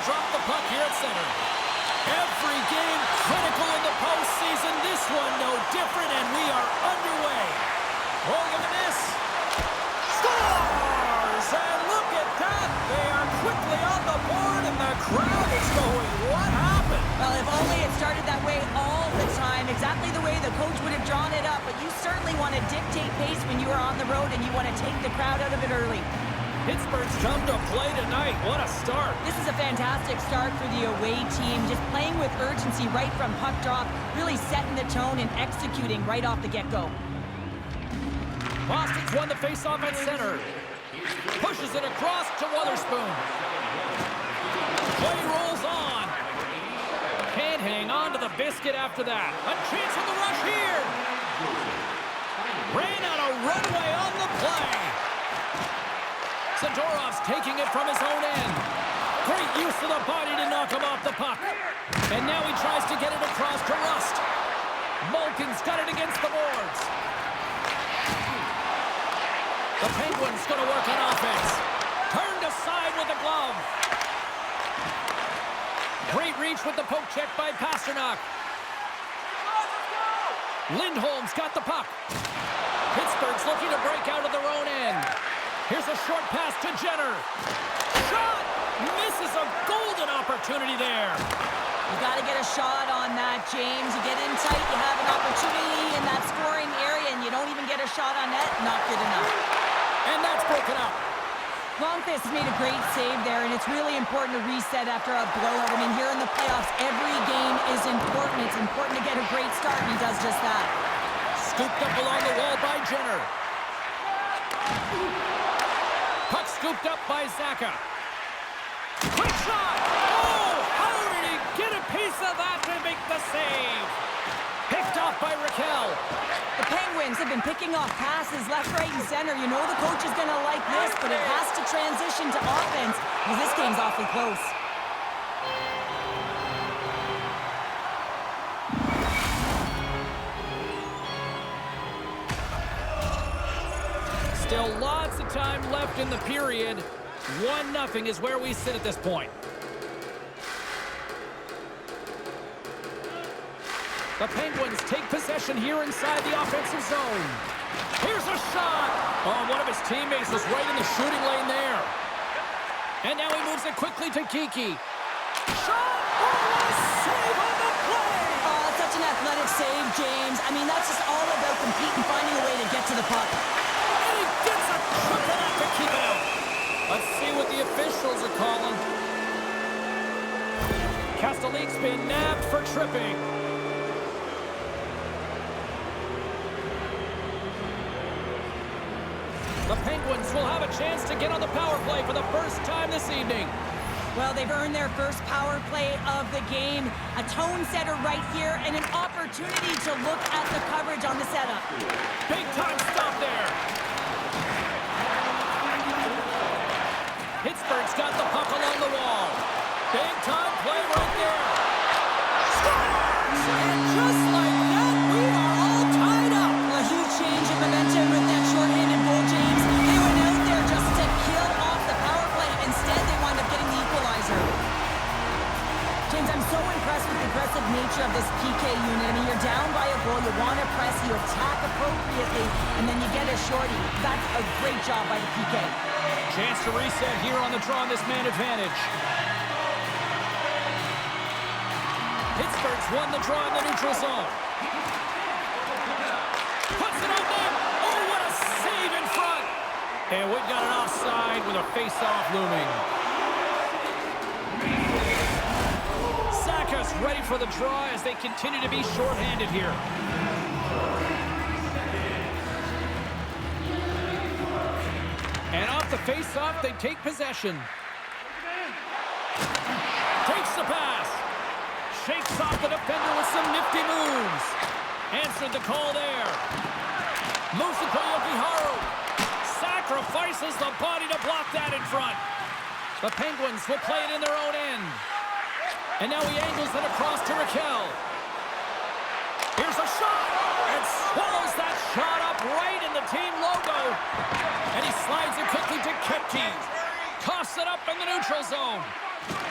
drop the puck here at center. Every game critical in the postseason. This one no different, and we are underway. Oh, look at this. Scores! And look at that. They are quickly on the board, and the crowd is going, what happened? Well, if only it started that way all the time, exactly the way the coach would have drawn it up, but you certainly want to dictate pace when you are on the road, and you want to take the crowd out of it early. Pittsburgh's come to play tonight. What a start. This is a fantastic start for the away team, just playing with urgency right from puck drop, really setting the tone and executing right off the get-go. Boston's won the face-off at center. Pushes it across to Wotherspoon. Play rolls on. Can't hang on to the biscuit after that. A chance on the rush here. Ran out a runway on the play. Zadorov's taking it from his own end. Great use of the body to knock him off the puck. And now he tries to get it across to Rust. Malkin's got it against the boards. The Penguins going to work on offense. Turned aside with the glove. Great reach with the poke check by Pasternak. Lindholm's got the puck. Pittsburgh's looking to break out of their own end. Here's a short pass to Jenner. Shot! Misses a golden opportunity there. You got to get a shot on that, James. You get in tight, you have an opportunity in that scoring area, and you don't even get a shot on net. Not good enough. And that's broken up. Longfist made a great save there, and it's really important to reset after a blowout. I mean, here in the playoffs, every game is important. It's important to get a great start, and he does just that. Scooped up along the wall by Jenner. Puck scooped up by Zaka. Quick shot! Oh, how did he get a piece of that to make the save? Picked off by Raquel. The Penguins have been picking off passes left, right, and center. You know the coach is going to like this, but it has to transition to offense because this game's awfully close. Still lots of time left in the period. 1-0 is where we sit at this point. The Penguins take possession here inside the offensive zone. Here's a shot. Oh, one of his teammates was right in the shooting lane there. And now he moves it quickly to Kiki. Shot! Oh, what a save on the play! Oh, such an athletic save, James. I mean, that's just all about competing, finding a way to get to the puck. And he gets a triple out to keep it out. Let's see what the officials are calling. Castellique's been nabbed for tripping. The Penguins will have a chance to get on the power play for the first time this evening. Well, they've earned their first power play of the game. A tone setter right here and an opportunity to look at the coverage on the setup. Big time stop there. Pittsburgh's got the puck along the wall. Big time play right there. Scores! And just like that, we are all tied up. A huge change in momentum with that shorthanded goal, James. They went out there just to kill off the power play. Instead, they wound up getting the equalizer. James, I'm so impressed with the aggressive nature of this PK unit. I mean, you're down by a goal, you want to press, you attack appropriately, and then you get a shorty. That's a great job by the PK. Chance to reset here on the draw on this man advantage. Pittsburgh's won the draw in the neutral zone. Puts it on net. Oh, what a save in front. And we've got an offside with a face-off looming. Saka's ready for the draw as they continue to be shorthanded here. And off the face-off, they take possession. Takes the pass. Shakes off the defender with some nifty moves. Answered the call there. Moves it to Yokiharu. Sacrifices the body to block that in front. The Penguins will play it in their own end. And now he angles it across to Raquel. Here's a shot. And swallows that shot up right in the team logo. And he slides it quickly to Treti. Toss it up in the neutral zone.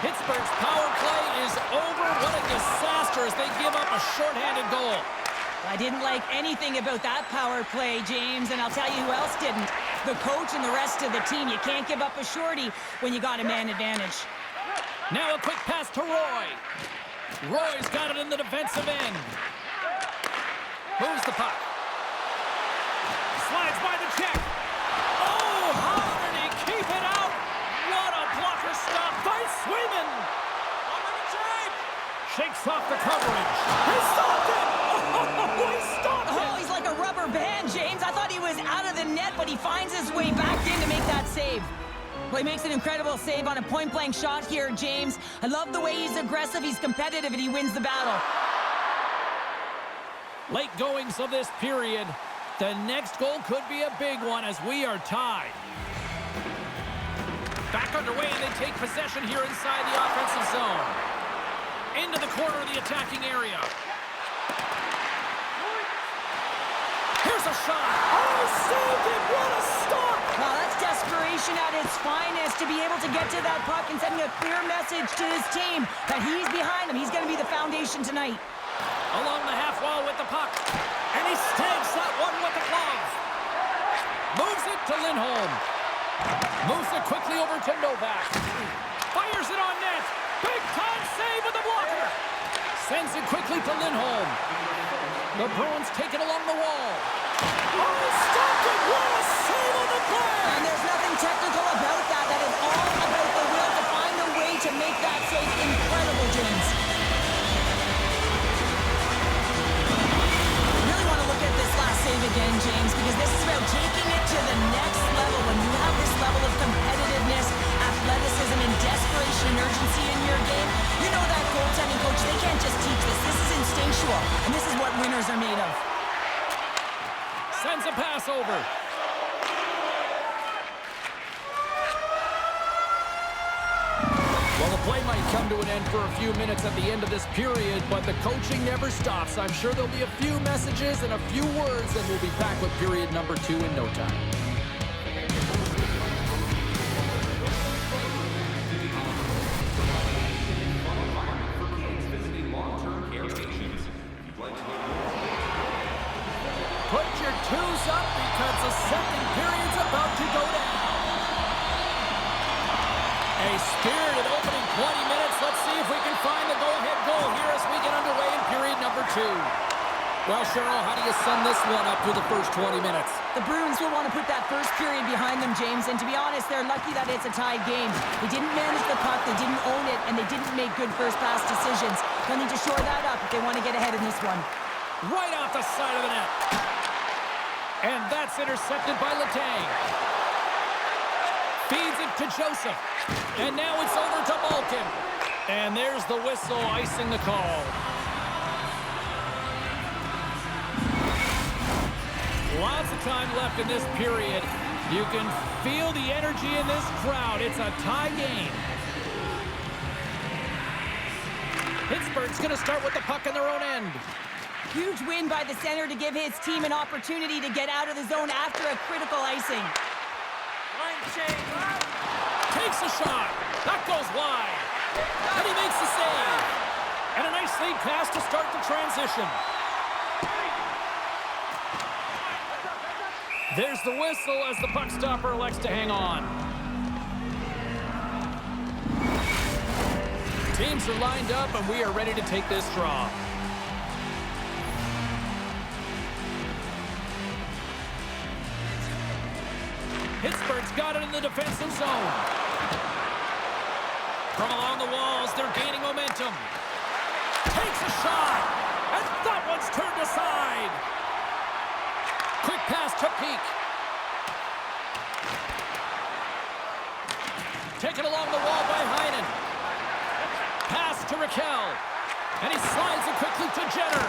Pittsburgh's power play is over. What a disaster as they give up a shorthanded goal. I didn't like anything about that power play, James, and I'll tell you who else didn't. The coach and the rest of the team. You can't give up a shorty when you got a man advantage. Now a quick pass to Roy. Roy's got it in the defensive end. Moves the puck. Slides by the check. Oh, how did he keep it out? What a blocker stop by Swayman. Shakes off the coverage. He stopped it! Oh, he stopped it! Oh, he's like a rubber band, James. I thought he was out of the net, but he finds his way back in to make that save. Well, he makes an incredible save on a point-blank shot here, James. I love the way he's aggressive, he's competitive, and he wins the battle. Late goings of this period. The next goal could be a big one as we are tied. Back underway, and they take possession here inside the offensive zone. Into the corner of the attacking area. Here's a shot. Oh, saved it. What a stop. Well, that's desperation at its finest to be able to get to that puck and sending a clear message to his team that he's behind him. He's going to be the foundation tonight. Along the half wall with the puck. And he snags that one with the glove. Moves it to Lindholm. Moves it quickly over to Novak. Fires it on net. Big time save with the blocker. Sends it quickly to Lindholm. The Bruins take it along the wall. Oh, he stopped it. What a save on the play. And there's nothing technical about that. That is all about the will to find a way to make that save incredible, James. I really want to look at this last save again, James, because this is about taking it to the next level. When you have this level of competitiveness, athleticism, and desperation and urgency in your game, you know that goaltending coach, they can't just teach this. This is instinctual, and this is what winners are made of. Sends a pass over. Well, the play might come to an end for a few minutes at the end of this period, but the coaching never stops. I'm sure there'll be a few messages and a few words, and we'll be back with period number 2 in no time. Put your twos up because the second period's about to go down. A spirited opening 20 minutes. Let's see if we can find the go-ahead goal here as we get underway in period number 2. Well, Cheryl, how do you sum this one up through the first 20 minutes? The Bruins will want to put that first period behind them, James, and to be honest, they're lucky that it's a tied game. They didn't manage the puck, they didn't own it, and they didn't make good first pass decisions. They'll need to shore that up if they want to get ahead in this one. Right off the side of the net. And that's intercepted by Letang. Feeds it to Joseph. And now it's over to Malkin. And there's the whistle icing the call. Lots of time left in this period. You can feel the energy in this crowd. It's a tie game. Pittsburgh's going to start with the puck in their own end. Huge win by the center to give his team an opportunity to get out of the zone after a critical icing. Takes a shot. That goes wide. And he makes the save. And a nice lead pass to start the transition. There's the whistle as the puck stopper elects to hang on. Teams are lined up and we are ready to take this draw. Pittsburgh's got it in the defensive zone. From along the walls, they're gaining momentum. Takes a shot, and that one's turned aside. Quick pass to Peak. Taken along the wall by Heinen. Pass to Raquel. And he slides it quickly to Jenner.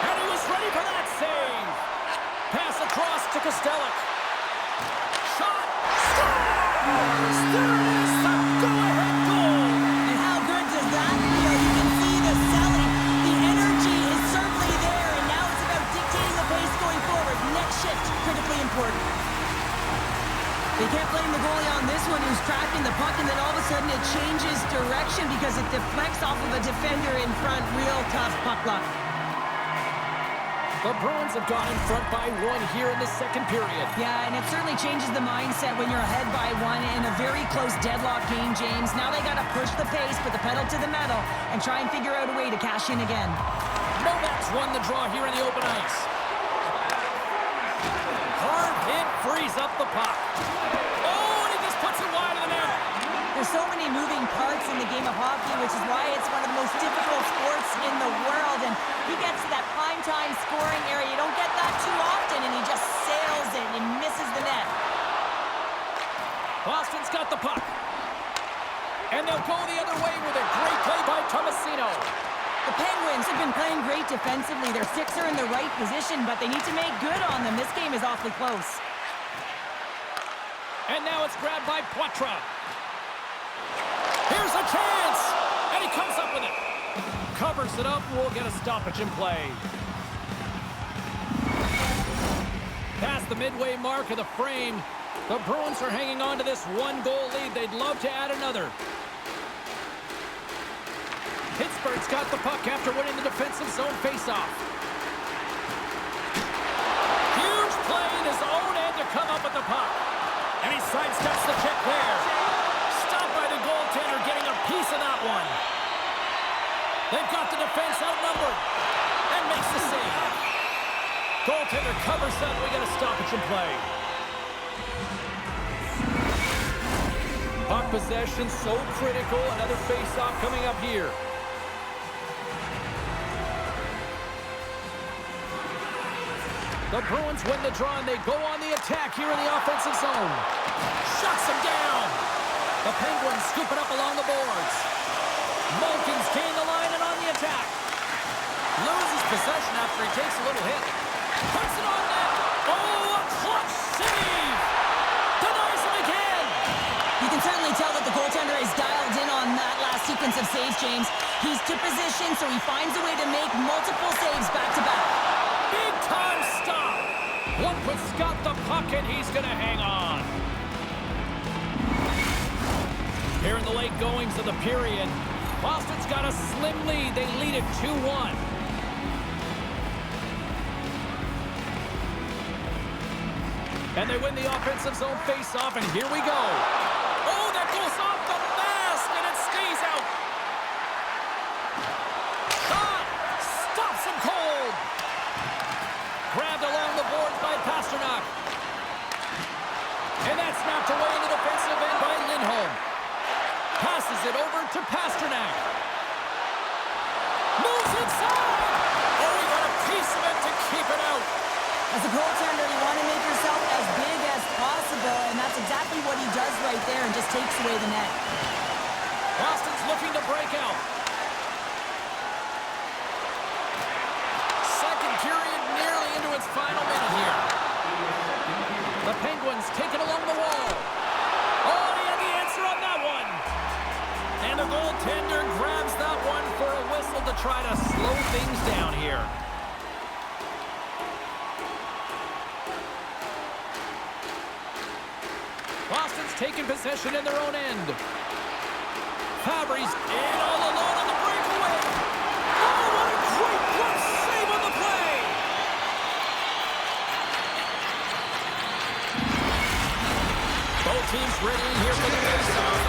And he was ready for that save. Pass across to Kostelic. Shot. Scores! There it is, the go-ahead goal. And how good does that feel? You can see the selling. The energy is certainly there, and now it's about dictating the pace going forward. Next shift, critically important. They can't blame the goalie on this one, who's crashing deflecting the puck, and then all of a sudden it changes direction because it deflects off of a defender in front. Real tough puck luck. The Bruins have gone in front by 1 here in the second period. Yeah, and it certainly changes the mindset when you're ahead by 1 in a very close deadlock game, James. Now they got to push the pace, put the pedal to the metal, and try and figure out a way to cash in again. Novak's won the draw here in the open ice. Hard hit frees up the puck. Oh, and he just puts it wide of the net. There's so many moving parts in the game of hockey, which is why it's one of the most difficult sports in the world. And he gets to that prime-time scoring area. You don't get that too often, and he just sails it and misses the net. Boston's got the puck. And they'll go the other way with a great play by Tomasino. The Penguins have been playing great defensively. Their sticks are in the right position, but they need to make good on them. This game is awfully close. And now it's grabbed by Poitras. Here's a chance! And he comes up with it. Covers it up. We'll get a stoppage in play. Past the midway mark of the frame, the Bruins are hanging on to this 1-goal lead. They'd love to add another. Pittsburgh's got the puck after winning the defensive zone faceoff. Huge play in his own end to come up with the puck. And he sidesteps the check there. Stopped by the goaltender, getting a piece of that one. They've got the defense outnumbered. And makes the save. Goaltender covers that. We got a stoppage in play. Puck possession so critical. Another face-off coming up here. The Bruins win the draw, and they go on the attack here in the offensive zone. Shuts them down. The Penguins scoop it up along the boards. Malkin's gain the line and on the attack. Loses possession after he takes a little hit. Puts it on net. Oh, a clutch save. Denies him again. You can certainly tell that the goaltender is dialed in on that last sequence of saves, James. He's to position, so he finds a way to make multiple saves back-to-back. Big-time stop. Lundqvist's got the puck, and he's going to hang on. Here in the late goings of the period, Boston's got a slim lead. They lead it 2-1. And they win the offensive zone face-off, and here we go. Oh, that goes off the mask, and it stays out. Shot! Stops him cold. Grabbed along the boards by Pastrnak. And that's snapped away in the defensive end by Lindholm. Passes it over to Pastrnak. Moves inside. Oh, he got a piece of it to keep it out. As a goaltender, you want to make yourself as big as possible, and that's exactly what he does right there and just takes away the net. Boston's looking to break out. Second period nearly into its final minute here. The Penguins take it along the wall. Oh, he had the answer on that one. And the goaltender grabs that one for a whistle to try to slow things down here. Boston's taking possession in their own end. Fabry's in all alone on the breakaway. Oh, what a great glove save on the play. Both teams ready in here for the face-off.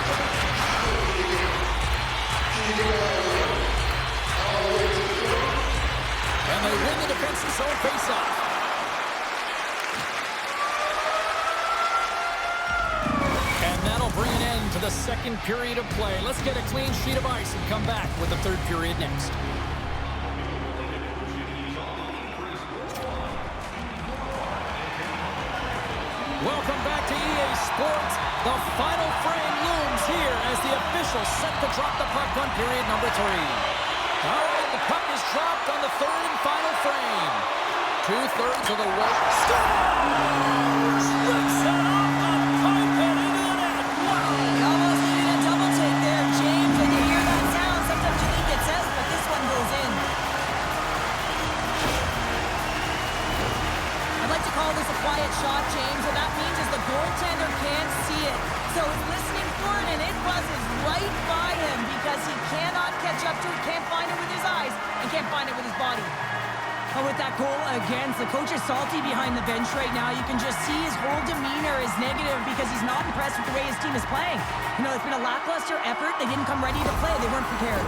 And they win the defensive zone face-off. Bring an end to the second period of play. Let's get a clean sheet of ice and come back with the third period next. Welcome back to EA Sports. The final frame looms here as the officials set to drop the puck on period number 3. All right, the puck is dropped on the third and final frame. 2/3 of the way. Scores! Rips it off the pipe and into the net. You almost needed a double take there, James. When you hear that sound, sometimes you think it's out, but this one goes in. I'd like to call this a quiet shot, James. What that means is the goaltender can't see it. So he's listening for that goal again. The coach is salty behind the bench right now. You can just see his whole demeanor is negative because he's not impressed with the way his team is playing. You know, it's been a lackluster effort. They didn't come ready to play. They weren't prepared.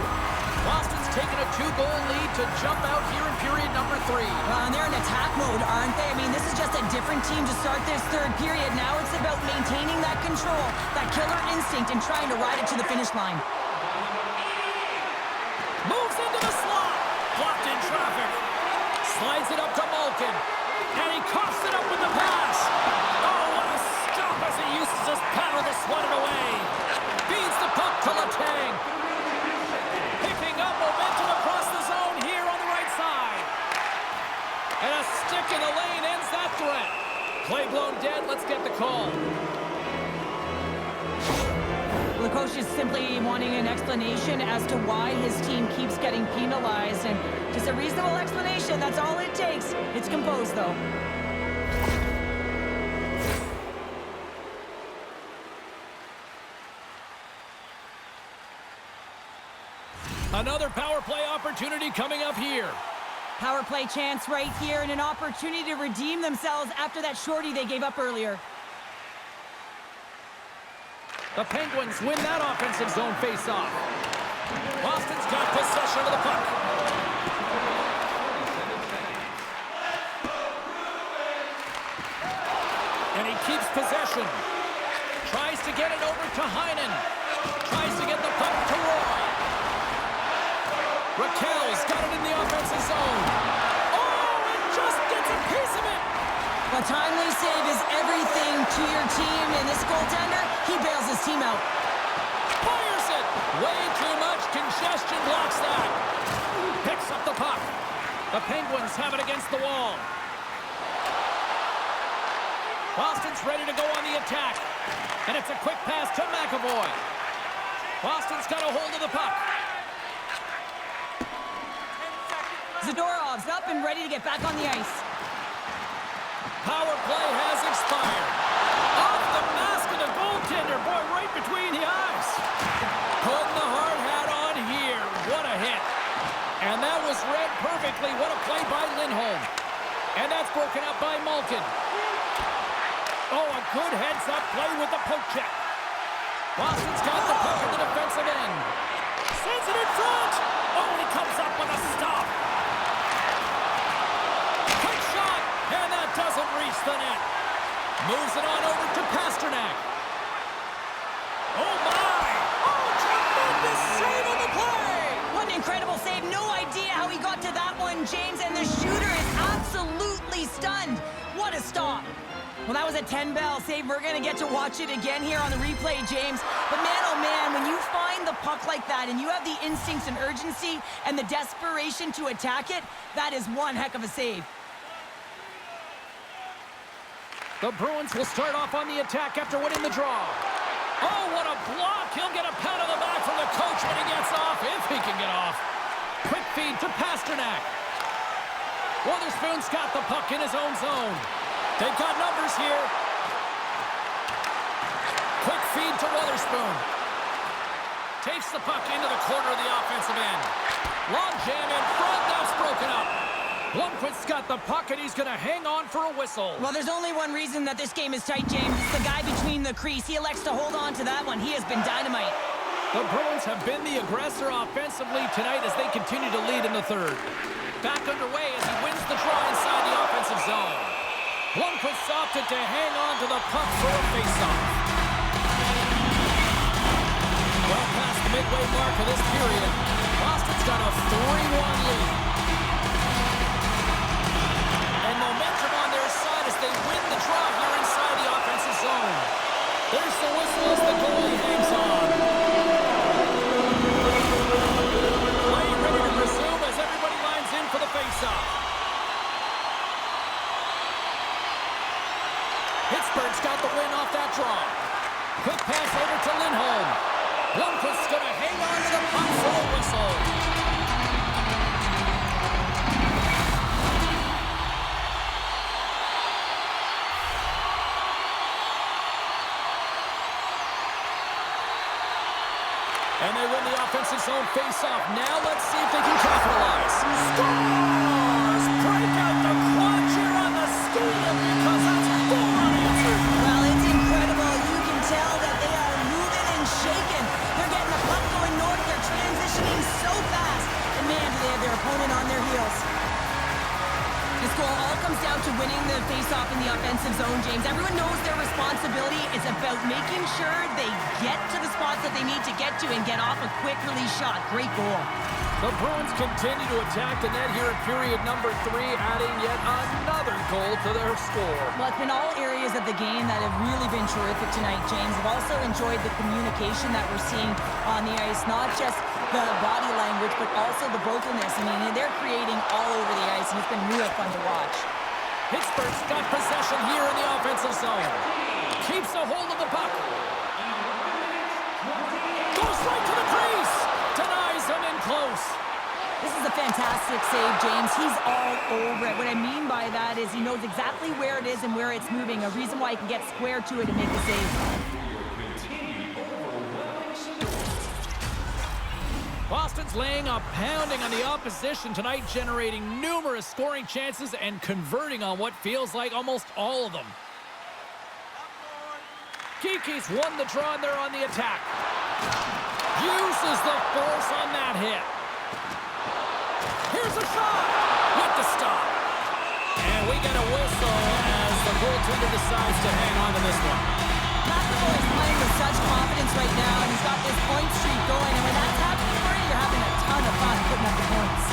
Boston's taken a 2-goal lead to jump out here in period number 3. Well, and they're in attack mode, aren't they? I mean, this is just a different team to start this third period. Now it's about maintaining that control, that killer instinct, and trying to ride it to the finish line. Moves into the slot. Blocked in traffic. Slides it up to Malkin. And he coughs it up with the pass. Oh, what a stop as he uses his paddle to swat it away. Feeds the puck to Letang. Picking up momentum across the zone here on the right side. And a stick in the lane ends that threat. Play blown dead. Let's get the call. The coach is simply wanting an explanation as to why his team keeps getting penalized. And just a reasonable explanation, that's all it takes. It's composed, though. Another power play opportunity coming up here. Power play chance right here and an opportunity to redeem themselves after that shorty they gave up earlier. The Penguins win that offensive zone face-off. Boston's got possession of the puck. And he keeps possession. Tries to get it over to Heinen. Tries to get the puck to Roy. Raquel's got it in the offensive zone. Oh, and just gets a piece of it. A timely save is everything to your team, and this goaltender, he bails his team out. Fires it. Way too much congestion blocks that. Picks up the puck. The Penguins have it against the wall. Boston's ready to go on the attack. And it's a quick pass to McAvoy. Boston's got a hold of the puck. Zadorov's up and ready to get back on the ice. Power play has expired. Off the mask of the goaltender. Boy, right between the eyes. Putting the hard hat on here. What a hit. And that was read perfectly. What a play by Lindholm. And that's broken up by Malkin. Oh, a good heads-up play with the poke check. Boston's got the puck in the defensive end. Sends it in front. Oh, and he comes up with a stop. Quick shot. And that doesn't reach the net. Moves it on over to Pasternak. Oh, my. Oh, tremendous save on the play. What an incredible save. No idea how he got to that one, James, and the shooter is absolutely stunned. What a stop. Well, that was a 10-bell save. We're going to get to watch it again here on the replay, James. But man, oh man, when you find the puck like that and you have the instincts and urgency and the desperation to attack it, that is one heck of a save. The Bruins will start off on the attack after winning the draw. Oh, what a block. He'll get a pat on the back from the coach when he gets off, if he can get off. Quick feed to Pasternak. Wotherspoon's got the puck in his own zone. They've got numbers here. Quick feed to Wotherspoon. Takes the puck into the corner of the offensive end. Long jam in front. That's broken up. Blomqvist's got the puck, and he's going to hang on for a whistle. Well, there's only one reason that this game is tight, James. It's the guy between the crease. He elects to hold on to that one. He has been dynamite. The Bruins have been the aggressor offensively tonight as they continue to lead in the third. Back underway as he wins the draw inside the offensive zone. Blomqvist opted to hang on to the puck for a faceoff. Well past the midway mark of this period, Boston's got a 3-1 lead. And momentum on their side as they win the draw here inside the offensive zone. There's the whistle as the goalie hangs on. Play ready to resume as everybody lines in for the faceoff. Pittsburgh's got the win off that draw. Quick pass over to Lindholm. Blomqvist's going to hang on to the puck for a whistle. And they win the offensive zone face-off. Now let's see if they can capitalize. Scores! break out the quad cheer on the stadium because that's 4 unanswered. Well, it's incredible. You can tell that they are moving and shaking. They're getting the puck going north. They're transitioning so fast. And man, do they have their opponent on their heels. This goal all comes down to winning the faceoff in the offensive zone, James. Everyone knows their responsibility is about making sure they get to the spots that they need to get to and get off a quick release shot. Great goal. The Bruins continue to attack the net here in period number 3, adding yet another goal to their score. Well, it's been all areas of the game that have really been terrific tonight, James. I've also enjoyed the communication that we're seeing on the ice, not just the body language, but also the vocalness. I mean, they're creating all over the ice, and it's been real fun to watch. Pittsburgh's got possession here in the offensive zone. Keeps a hold of the puck. Goes right to the crease. Denies him in close. This is a fantastic save, James. He's all over it. What I mean by that is he knows exactly where it is and where it's moving. A reason why he can get square to it and make the save. Boston's laying a pounding on the opposition tonight, generating numerous scoring chances and converting on what feels like almost all of them. Kiki's won the draw and they're on the attack. Uses the force on that hit. Here's a shot with the stop. And we get a whistle as the goaltender decides to hang on to this one. McAvoy is playing with such confidence right now, and he's got this point streak going. And when that's happening for you, you're having a ton of fun putting up the points.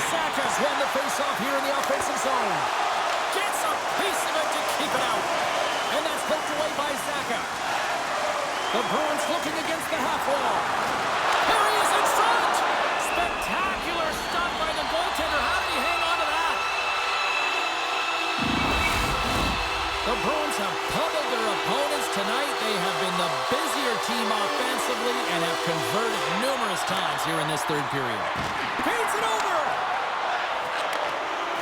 Saka's won the faceoff here in the offensive zone. Gets a piece of it to keep it out. And that's poked away by Saka. The Bruins looking against the half wall. Here he is in front. Spectacular stop by the goaltender. How did he hang on to that? The Bruins have pummeled their opponents tonight. They have been the busier team offensively and have converted numerous times here in this third period. Paints it over.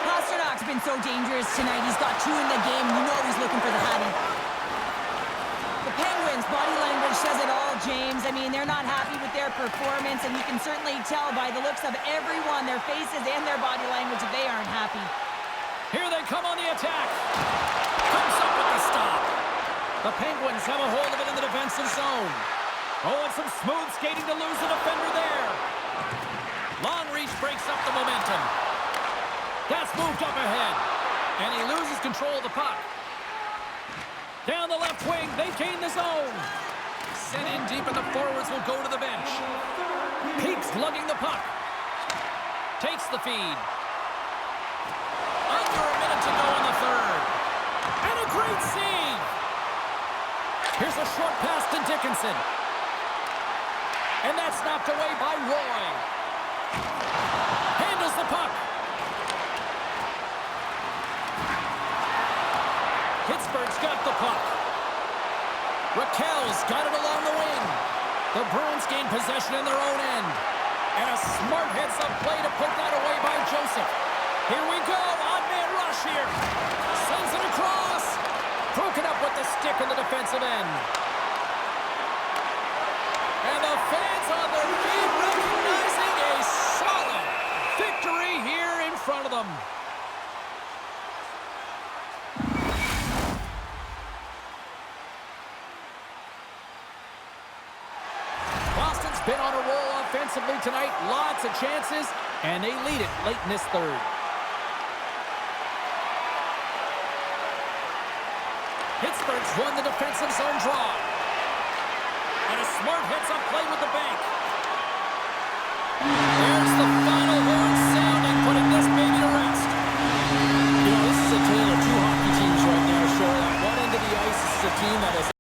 Pasternak's been so dangerous tonight. He's got 2 in the game. You know he's looking for the hattie. The Penguins' body language says it all, James. I mean, they're not happy with their performance, and you can certainly tell by the looks of everyone, their faces and their body language, that they aren't happy. Here they come on the attack. Comes up with the stop. The Penguins have a hold of it in the defensive zone. Oh, and some smooth skating to lose the defender there. Long reach breaks up the momentum. That's moved up ahead. And he loses control of the puck. Down the left wing, they gain the zone. Sent in deep, and the forwards will go to the bench. Peaks lugging the puck. Takes the feed. Under a minute to go in the third. And a great save. Here's a short pass to Dickinson. And that's knocked away by Roy. Handles the puck. Pittsburgh's got the puck. Raquel's got it along the wing. The Bruins gain possession in their own end. And a smart heads-up play to put that away by Joseph. Here we go. Odd man rush here. Sends it across. Broken up with the stick in the defensive end. And the fans on their feet recognizing a solid victory here in front of them. Boston's been on a roll offensively tonight. Lots of chances, and they lead it late in this third. Pittsburgh's won the defensive zone draw. And a smart heads-up play with the bank.